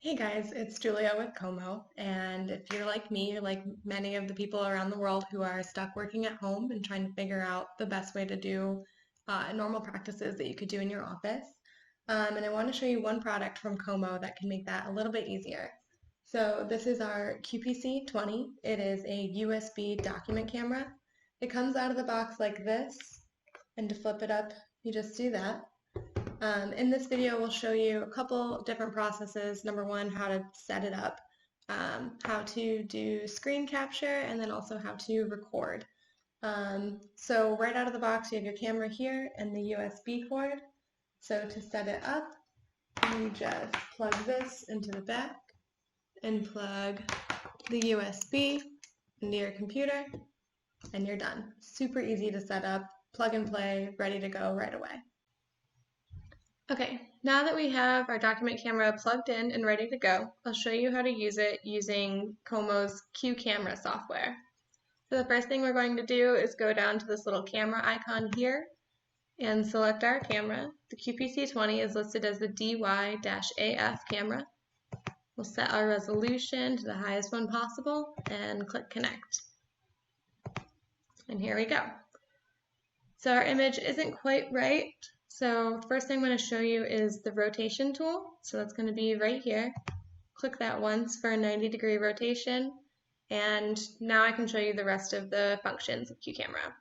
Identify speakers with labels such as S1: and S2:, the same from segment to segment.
S1: Hey guys, it's Julia with Qomo, and if you're like me, you're like many of the people around the world who are stuck working at home and trying to figure out the best way to do normal practices that you could do in your office. And I want to show you one product from Qomo that can make that a little bit easier. So this is our QPC20. It is a USB document camera. It comes out of the box like this, and to flip it up, you just do that. In this video, we'll show you a couple different processes. Number one, how to set it up, how to do screen capture, and then also how to record. So right out of the box, you have your camera here and the USB cord. So to set it up, you just plug this into the back and plug the USB into your computer, and you're done. Super easy to set up, plug and play, ready to go right away. Okay, now that we have our document camera plugged in and ready to go, I'll show you how to use it using Qomo's Q Camera software. So the first thing we're going to do is go down to this little camera icon here and select our camera. The QPC20 is listed as the DY-AF camera. We'll set our resolution to the highest one possible and click connect. And here we go. So our image isn't quite right. So first thing I'm going to show you is the rotation tool. So that's going to be right here. Click that once for a 90-degree rotation. And now I can show you the rest of the functions of QCamera.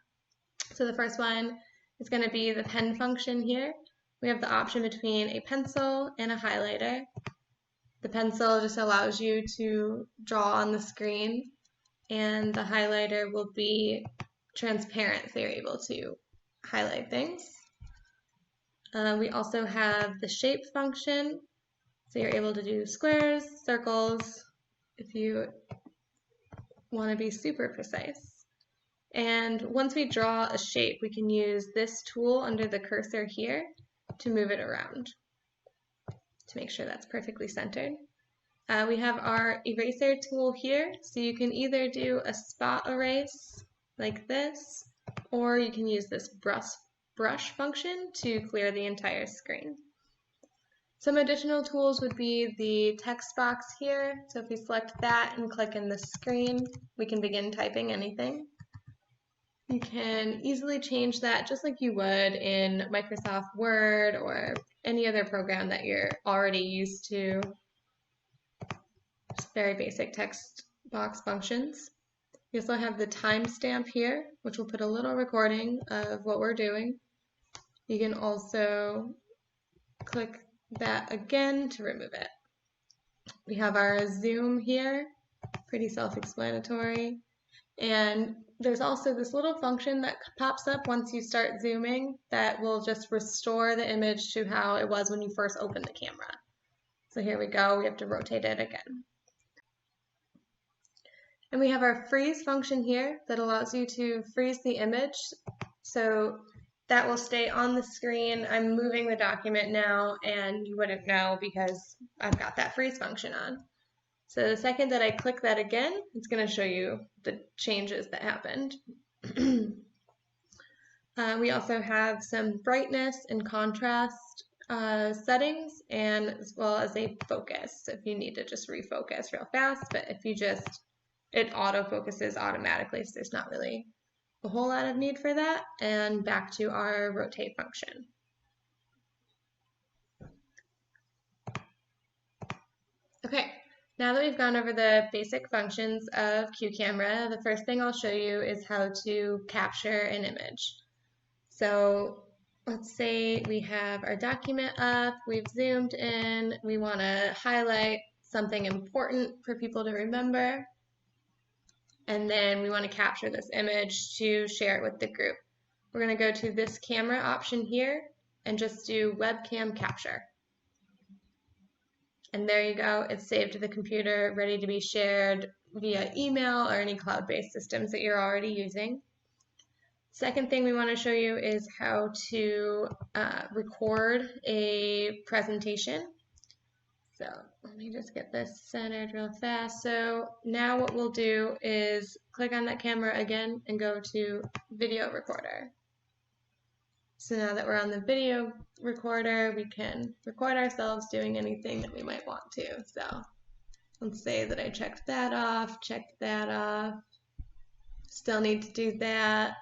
S1: So the first one is going to be the pen function here. We have the option between a pencil and a highlighter. The pencil just allows you to draw on the screen, and the highlighter will be transparent, so you're able to highlight things. We also have the shape function, so you're able to do squares, circles, if you want to be super precise. And once we draw a shape, we can use this tool under the cursor here to move it around to make sure that's perfectly centered. We have our eraser tool here, so you can either do a spot erase like this, or you can use this brush function to clear the entire screen. Some additional tools would be the text box here. So if we select that and click in the screen, we can begin typing anything. You can easily change that just like you would in Microsoft Word or any other program that you're already used to. Just very basic text box functions. We also have the timestamp here, which will put a little recording of what we're doing. You can also click that again to remove it. We have our zoom here, pretty self-explanatory. And there's also this little function that pops up once you start zooming that will just restore the image to how it was when you first opened the camera. So here we go, we have to rotate it again. And we have our freeze function here that allows you to freeze the image. So that will stay on the screen. I'm moving the document now, and you wouldn't know because I've got that freeze function on. So the second that I click that again, it's going to show you the changes that happened. We also have some brightness and contrast settings, and as well as a focus if you need to just refocus real fast, but if you just, it auto-focuses automatically, so there's not really a whole lot of need for that. And back to our rotate function. Okay, now that we've gone over the basic functions of QCamera, the first thing I'll show you is how to capture an image. So let's say we have our document up, we've zoomed in, we want to highlight something important for people to remember, and then we want to capture this image to share it with the group. We're going to go to this camera option here and just do webcam capture. And there you go, it's saved to the computer, ready to be shared via email or any cloud-based systems that you're already using. Second thing we want to show you is how to record a presentation. So let me just get this centered real fast. So now what we'll do is click on that camera again and go to video recorder. So now that we're on the video recorder, we can record ourselves doing anything that we might want to. So let's say that I checked that off, still need to do that,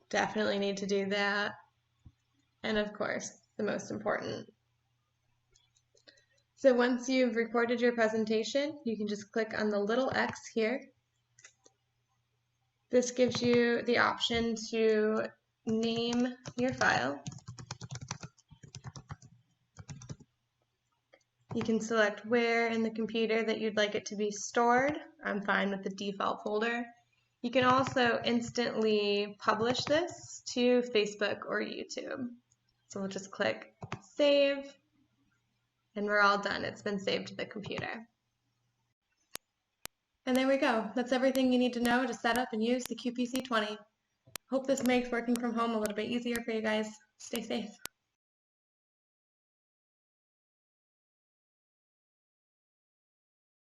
S1: definitely need to do that, and of course, the most important. So once you've recorded your presentation, you can just click on the little X here. This gives you the option to name your file. You can select where in the computer that you'd like it to be stored. I'm fine with the default folder. You can also instantly publish this to Facebook or YouTube. So we'll just click Save, and we're all done. It's been saved to the computer. And there we go. That's everything you need to know to set up and use the QPC20. Hope this makes working from home a little bit easier for you guys. Stay safe.